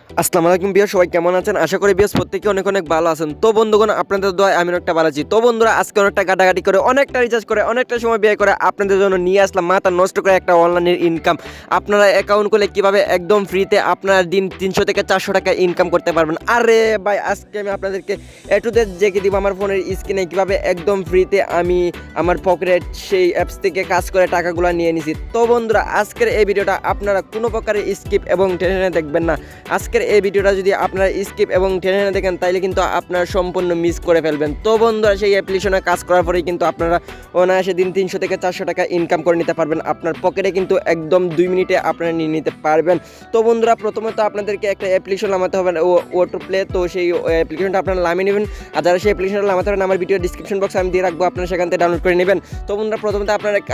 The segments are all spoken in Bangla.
আসসালামু আলাইকুম বিয়ার, সবাই কেমন আছেন? আশা করি বিয়াস প্রত্যেকে অনেক অনেক ভালো আছেন। তো বন্ধুগণ, আপনাদের দোয়ায় আমি অনেকটা ভালো আছি। তো বন্ধুরা, আজকে অনেকটা কাটাকাটি করে, অনেকটা রিচার্জ করে, অনেকটা সময় ব্যয় করে আপনাদের জন্য নিয়ে আসলাম মাথা নষ্ট করে একটা অনলাইনের ইনকাম। আপনারা অ্যাকাউন্ট করলে কিভাবে একদম ফ্রিতে আপনার দিন 300 থেকে 400 টাকা ইনকাম করতে পারবেন। আরে ভাই, আজকে আমি আপনাদেরকে এটুদের দেখে দিব আমার ফোনের স্ক্রিনে কিভাবে একদম ফ্রিতে আমি আমার পকেটের সেই অ্যাপস থেকে কাজ করে টাকাগুলো নিয়ে নিছি। তো বন্ধুরা, আজকের এই ভিডিওটা আপনারা কোনো প্রকারের স্কিপ এবং টেনে দেখবেন না। আজকের এই ভিডিওটা যদি আপনারা স্কিপ এবং টেনে না দেখেন তাইলে কিন্তু আপনারা সম্পূর্ণ মিস করে ফেলবেন। তো বন্ধুরা, সেই অ্যাপ্লিকেশনে কাজ করার পরেই কিন্তু আপনারা অনায়াসে দিন 300 থেকে 400 টাকা ইনকাম করে নিতে পারবেন। আপনার পকেটে কিন্তু একদম 2 মিনিটে আপনারা নিয়ে নিতে পারবেন। তো বন্ধুরা, প্রথমত আপনাদেরকে একটা অ্যাপ্লিকেশন নামাতে হবে, ওটো প্লে। তো সেই অ্যাপ্লিকেশনটা আপনারা নামিয়ে নেবেন। আর যারা সেই অ্যাপ্লিকেশনটা নামাতে পারেন, আমার ভিডিও ডিসক্রিপশন বক্সে আমি দিয়ে রাখবো, আপনারা সেখান থেকে ডাউনলোড করে নেবেন। তো বন্ধুরা, প্রথমত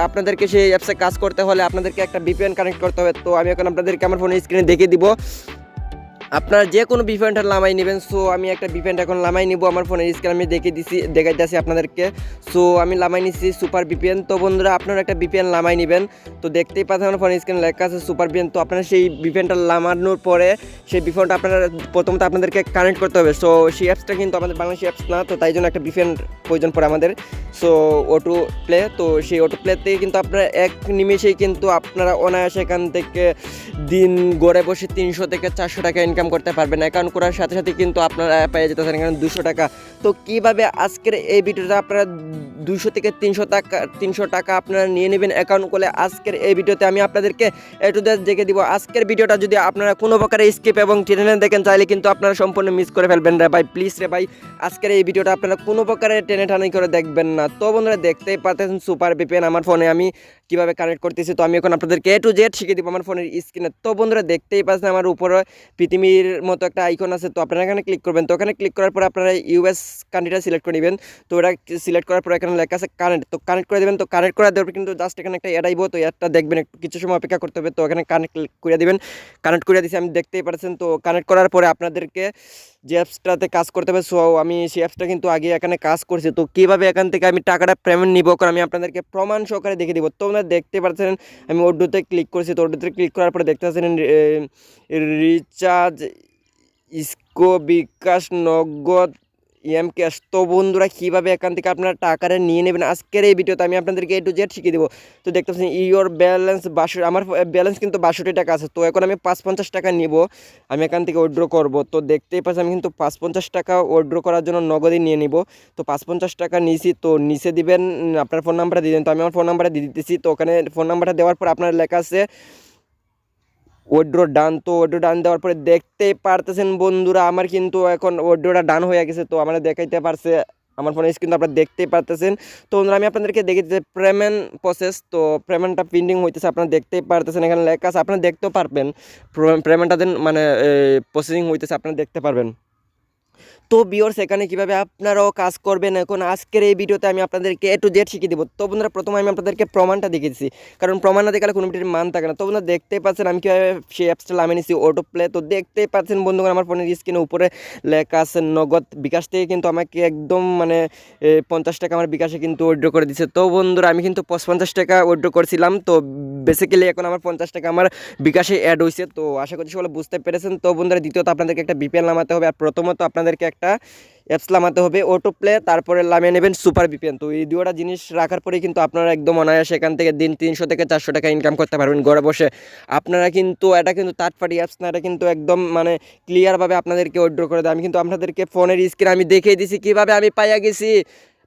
আপনাদেরকে সেই অ্যাপসে কাজ করতে হলে আপনাদেরকে একটা VPN কানেক্ট করতে হবে। তো আমি এখন আপনাদেরকে আমার ফোনের স্ক্রিনে দেখিয়ে দিব। আপনারা যে কোনো ভিপিএনটা লামাই নেবেন। সো আমি একটা ভিপিএনটা এখন লামাই নিব, আমার ফোনের স্ক্রিন আমি দেখাইতেছি আপনাদেরকে। সো আমি লামাই নিচ্ছি সুপার ভিপিএন। তো বন্ধুরা, আপনারা একটা ভিপিএন লামাই নেবেন। তো দেখতেই পাচ্ছেন আমার ফোনের স্ক্রিন লেখা আছে সুপার ভিপিএন। তো আপনারা সেই ভিপিএনটা লামানোর পরে সেই ভিপিএনটা আপনারা প্রথমত আপনাদেরকে কানেক্ট করতে হবে। সো সেই অ্যাপসটা কিন্তু আমাদের বাংলাদেশি অ্যাপস না, তো তাই জন্য একটা ভিপিএন প্রয়োজন পড়ে আমাদের। সো অটো প্লে, তো সেই অটো প্লেতে কিন্তু আপনারা এক নিমেষেই কিন্তু আপনারা অনায়াসে এখান থেকে দিন গড়ে বসে 300 থেকে 400 টাকা ইনকাম করতে পারবেন। অ্যাকাউন্ট করার সাথে সাথে কিন্তু আপনারা পেয়ে যেতেছেন এখানে 200 টাকা। তো কীভাবে আজকের এই ভিডিওটা আপনারা 200 থেকে 300 টাকা আপনারা নিয়ে নেবেন অ্যাকাউন্ট করলে, আজকের এই ভিডিওতে আমি আপনাদেরকে একটু দেখে দিব। আজকের ভিডিওটা যদি আপনারা কোনো প্রকারে স্কিপ এবং টেনে দেখেন তাহলে কিন্তু আপনারা সম্পূর্ণ মিস করে ফেলবেন রে ভাই। প্লিজ রে ভাই, আজকের এই ভিডিওটা আপনারা কোনো প্রকারে টেনে টানি করে দেখবেন না। তো বন্ধুরা, দেখতেই পাচ্ছেন সুপার ভিপিএন আমার ফোনে আমি কীভাবে কানেক্ট করতেছি। তো আমি এখন আপনাদেরকে A to Z শিখিয়ে দিব আমার ফোনের স্ক্রিনে। তো বন্ধুরা, দেখতেই পাচ্ছেন আমার উপরে পৃথিবীর মতো একটা আইকন আছে। তো আপনারা এখানে ক্লিক করবেন। তো ওখানে ক্লিক করার পর আপনারা US কান্ট্রিটা সিলেক্ট করে নেবেন। তো ওটা সিলেক্ট করার পর এখানে লেখা আছে কানেক্ট। তো কানেক্ট করে দেবেন। তো কানেক্ট করে দেওয়ার পর কিন্তু জাস্ট এখানে একটা অ্যাড আইব। তো অ্যাডটা দেখবেন, একটু কিছু সময় অপেক্ষা করতে হবে। তো এখানে কানেক্ট করে দেবেন। কানেক্ট করে দিয়েছি আমি, দেখতেই পাচ্ছেন। তো কানেক্ট করার পরে আপনাদেরকে যে অ্যাপসটাতে কাজ করতে হবে, সো আমি সেই অ্যাপসটা কিন্তু আগে এখানে কাজ করছি। তো কীভাবে এখান থেকে আমি টাকাটা পেমেন্ট নিব কারণ আমি আপনাদেরকে প্রমাণ সহকারে দেখে দিব। তো আপনারা দেখতে পাচ্ছেন আমি ওডোতে ক্লিক করেছি। তো ওডোতে ক্লিক করার পরে দেখতে পাচ্ছেন রিচার্জ, ইসকো, বিকাশ, নগদ, ক্যাশ। তো বন্ধুরা, কীভাবে এখান থেকে আপনারা টাকাটা নিয়ে নেবেন আজকের এই ভিডিওতে আমি আপনাদেরকে A to Z শিখিয়ে দেবো। তো দেখতে পাচ্ছেন ইওর ব্যালেন্স 62, আমার ব্যালেন্স কিন্তু 62 টাকা আছে। তো এখন আমি 550 টাকা নিব, আমি এখান থেকে উইথড্র করব। তো দেখতেই পাচ্ছি আমি কিন্তু 550 টাকা উইথড্র করার জন্য নগদই নিয়ে নিব। তো 550 টাকা নিয়েছি। তো নিচে দিবেন আপনার ফোন নাম্বারটা দিয়ে দেন। তো আমি আমার ফোন নাম্বারটা দিয়ে দিতেছি। তো ওখানে ফোন নাম্বারটা দেওয়ার পর আপনার লেখা আছে উইথড্র ডান। তো উইথড্র ডান দেওয়ার পরে দেখতেই পারতেছেন বন্ধুরা, আমার কিন্তু এখন উইথড্রটা ডান হয়ে গেছে। তো আমরা দেখাইতে পারছে আমার ফোনে কিন্তু আপনারা দেখতেই পারতেছেন। তো বন্ধুরা, আমি আপনাদেরকে দেখে দিতে পেমেন্ট প্রসেস। তো পেমেন্টটা পেন্ডিং হইতেছে, আপনারা দেখতেই পারতেছেন এখানে লেখা আছে, আপনারা দেখতেও পারবেন পেমেন্টটা দেন মানে প্রসেসিং হইতেছে, আপনারা দেখতে পারবেন। তো ভিউয়ার্স, এখানে কীভাবে আপনারাও কাজ করবেন এখন আজকের এই ভিডিওতে আমি আপনাদেরকে A to Z শিখিয়ে দেবো। তো বন্ধুরা, প্রথমে আমি আপনাদেরকে প্রমাণটা দেখিয়েছি, কারণ প্রমাণ না দেখালে কোনো ভিডিওর মান থাকে না। তো বন্ধুরা, দেখতেই পাচ্ছেন আমি কীভাবে সেই অ্যাপসটা নামিয়ে নিয়েছি অটো প্লে। তো দেখতেই পাচ্ছেন বন্ধুগণ, আমার ফোনের স্ক্রিনের উপরে লেখা আছে নগদ। বিকাশ থেকে কিন্তু আমাকে একদম মানে 50 টাকা আমার বিকাশে কিন্তু উইথড্র করে দিচ্ছে। তো বন্ধুরা, আমি কিন্তু 50 টাকা উইথড্র করেছিলাম। তো বেসিক্যালি এখন আমার 50 টাকা আমার বিকাশে অ্যাড হয়েছে। তো আশা করছি সকলে বুঝতে পেরেছেন। তো বন্ধুরা, দ্বিতীয়ত আপনাদেরকে একটা VPN নামাতে হবে, আর প্রথমত আপনাদেরকে একটা অ্যাপস নামাতে হবে অটো প্লে, তারপরে নামিয়ে নেবেন সুপার ভিপিএন। তো এই দুটো জিনিস রাখার পরেই কিন্তু আপনারা একদম অনায়াসে এখান থেকে দিন 300 থেকে 400 টাকা ইনকাম করতে পারবেন ঘরে বসে। আপনারা কিন্তু এটা কিন্তু থার্ড পার্টি অ্যাপস না, এটা কিন্তু একদম মানে ক্লিয়ারভাবে আপনাদেরকে উইথড্র করে দেয়। আমি কিন্তু আপনাদেরকে ফোনের স্ক্রিনে আমি দেখিয়ে দিছি কীভাবে আমি পাইয়া গেছি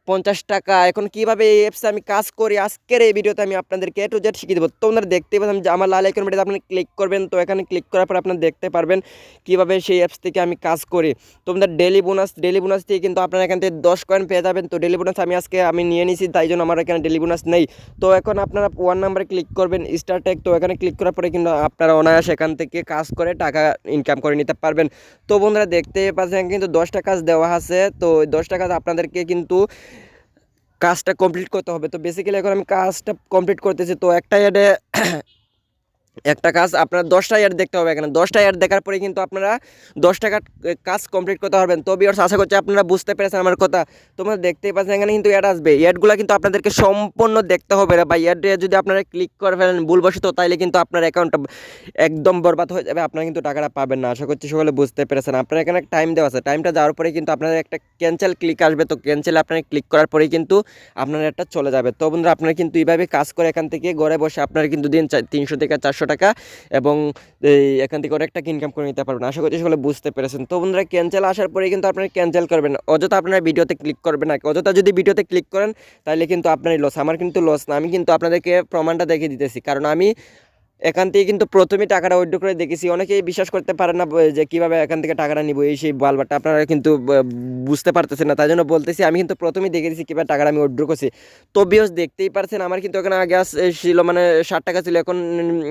50 টাকা। এখন কীভাবে এই অ্যাপসে আমি কাজ করি আজকের এই ভিডিওতে আমি আপনাদেরকে A to Z শিখিয়ে দেবো। তো আপনারা দেখতেই পাচ্ছেন যে আমার লাল আইকন বাটনে আপনি ক্লিক করবেন। তো এখানে ক্লিক করার পর আপনারা দেখতে পারবেন কীভাবে সেই অ্যাপস থেকে আমি কাজ করি। তো আপনাদের ডেলি বোনাস থেকে কিন্তু আপনারা এখান থেকে 10 কয়েন পেয়ে যাবেন। তো ডেলি বোনাস আমি নিয়ে নিয়েছি, তাই জন্য আমার এখানে ডেলি বোনাস নেই। তো এখন আপনারা 1 নাম্বারে ক্লিক করবেন স্টার ট্যাগ। তো এখানে ক্লিক করার পরে কিন্তু আপনারা অনায়াসে এখান থেকে কাজ করে টাকা ইনকাম করে নিতে পারবেন। তো বন্ধুরা, দেখতে পাচ্ছেন কিন্তু 10টা কাজ দেওয়া আছে। তো 10টা কাজ আপনাদেরকে কিন্তু কাজটা কমপ্লিট করতে হবে। তো বেসিক্যালি এখন আমি কাজটা কমপ্লিট করতেছি। তো একটা অ্যাডে একটা কাজ আপনার 10টা অ্যাড দেখতে হবে, এখানে 10টা অ্যাড দেখার পরে কিন্তু আপনারা 10 টাকা কাজ কমপ্লিট করতে পারবেন। তো ভিউয়ার্স আশা করছি আপনারা বুঝতে পেরেছেন আমার কথা। তোমরা দেখতেই পাচ্ছেন এখানে কিন্তু অ্যাড আসবে, অ্যাডগুলো কিন্তু আপনাদেরকে সম্পূর্ণ দেখতে হবে বা অ্যাডে যদি আপনারা ক্লিক করে ফেলেন ভুলবশত তাইলে কিন্তু আপনার অ্যাকাউন্টটা একদম বরবাদ হয়ে যাবে, আপনারা কিন্তু টাকাটা পাবেন না। আশা করছি সকলে বুঝতে পেরেছেন। আপনার এখানে টাইম দেওয়া আছে, টাইমটা যাওয়ার পরে কিন্তু আপনাদের একটা ক্যান্সেল ক্লিক আসবে, তো ক্যান্সেল আপনারা ক্লিক করার পরেই কিন্তু আপনার একটা চলে যাবে। তো বন্ধুরা আপনারা কিন্তু এইভাবে কাজ করে এখান থেকে ঘরে বসে আপনারা কিন্তু দিন 300 থেকে 400 টাকা এবং এখান থেকে অনেক টাকা ইনকাম করে নিতে পারবেন। আশা করছি সকলে বুঝতে পেরেছেন। তো বন্ধুরা ক্যান্সেল আসার পরে কিন্তু আপনারা ক্যান্সেল করবেন, অযথা আপনারা ভিডিওতে ক্লিক করবেন না। অযথা যদি ভিডিওতে ক্লিক করেন তাহলে কিন্তু আপনারই লস, আমার কিন্তু লস না। আমি কিন্তু আপনাদেরকে প্রমাণটা দেখিয়ে দিতেছি, কারণ আমি এখান থেকে কিন্তু প্রথমেই টাকাটা উইথড্র করে দেখেছি। অনেকেই বিশ্বাস করতে পারে না যে কীভাবে এখান থেকে টাকাটা নিব, এই সেই বালবারটা আপনারা কিন্তু বুঝতে পারতেছেন না, তাই জন্য বলতেছি। আমি কিন্তু প্রথমেই দেখে দিয়েছি কীভাবে টাকাটা আমি উইথড্র করছি। তো ভিউয়ার্স দেখতেই পারছেন আমার কিন্তু এখানে আগে ছিল মানে 60 টাকা ছিল, এখন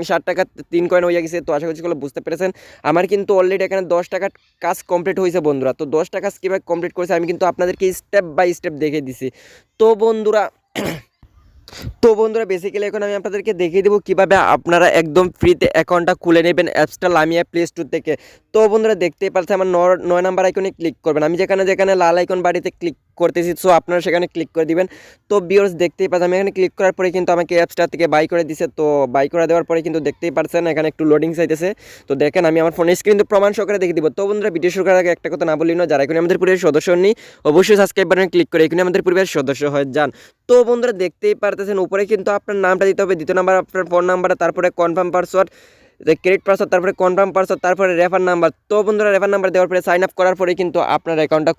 60 টাকা 3 কয়েন হয়ে গেছে। তো আশা করছি সকলে বুঝতে পেরেছেন। আমার কিন্তু অলরেডি এখানে 10 টাকার কাজ কমপ্লিট হয়েছে বন্ধুরা। তো 10 টাকা কীভাবে কমপ্লিট করেছে আমি কিন্তু আপনাদেরকে স্টেপ বাই স্টেপ দেখে দিছি। তো বন্ধুরা বেসিক্যালি এখন আমি আপনাদেরকে দেখিয়ে দেবো কীভাবে আপনারা একদম ফ্রিতে অ্যাকাউন্টটা খুলে নেবেন অ্যাপসটা লামিয়া প্লে স্টোর থেকে। তো বন্ধুরা দেখতেই পাচ্ছেন আমার 9 নাম্বার আইকনে ক্লিক করবেন, আমি যেখানে যেখানে লাল আইকন বাড়িতে ক্লিক করতেছি, সো আপনারা সেখানে ক্লিক করে দিবেন। তো ভিউয়ার্স দেখতেই পাচ্ছেন আমি এখানে ক্লিক করার পরে কিন্তু আমাকে অ্যাপসটা থেকে বাই করে দিছে। তো বাই করে দেওয়ার পরে কিন্তু দেখতেই পাচ্ছেন এখানে একটু লোডিং চাইতেছে। তো দেখেন আমি আমার ফোনের স্ক্রিন প্রমাণ সহকারে দেখে দিব। তো বন্ধুরা ভিডিও শুরু করার আগে একটা কথা না বলি না, যারা এখানে আমাদের পরিবারের সদস্য নেই অবশ্যই সাবস্ক্রাইব বাটনে ক্লিক করে এখানে আমাদের পরিবারের সদস্য হয়ে যান। তো বন্ধুরা দেখতেই পারতেছেন উপরে কিন্তু আপনার নামটা দিতে হবে, দ্বিতীয় নাম্বার আপনার ফোন নাম্বার, তারপরে কনফার্ম পাসওয়ার্ড, ক্রেডিট পাসওয়ার্ড, তারপরে কনফার্ম পাসওয়ার্ড, তারপরে রেফার নাম্বার। তো বন্ধুরা রেফার নাম্বার দেওয়ার পরে সাইন আপ করার পরে কিন্তু আপনার অ্যাকাউন্টটা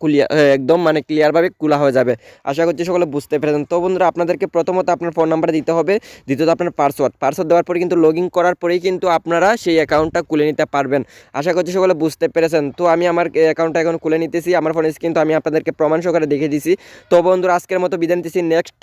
একদম মানে ক্লিয়ারভাবে খোলা হয়ে যাবে। আশা করছি সকলে বুঝতে পেরেছেন। তো বন্ধুরা আপনাদেরকে প্রথমত আপনার ফোন নাম্বার দিতে হবে, দ্বিতীয়ত আপনার পাসওয়ার্ড দেওয়ার পরে কিন্তু লগ ইন করার পরেই কিন্তু আপনারা সেই অ্যাকাউন্টটা খুলে নিতে পারবেন। আশা করছি সকলে বুঝতে পেরেছেন। তো আমি আমার অ্যাকাউন্টটা এখন খুলে নিতেছি, আমার ফোনে কিন্তু আমি আপনাদেরকে প্রমাণ সহকারে দেখে দিছি। তো বন্ধুরা আজকের মতো বিদায় নিতেছি, নেক্সট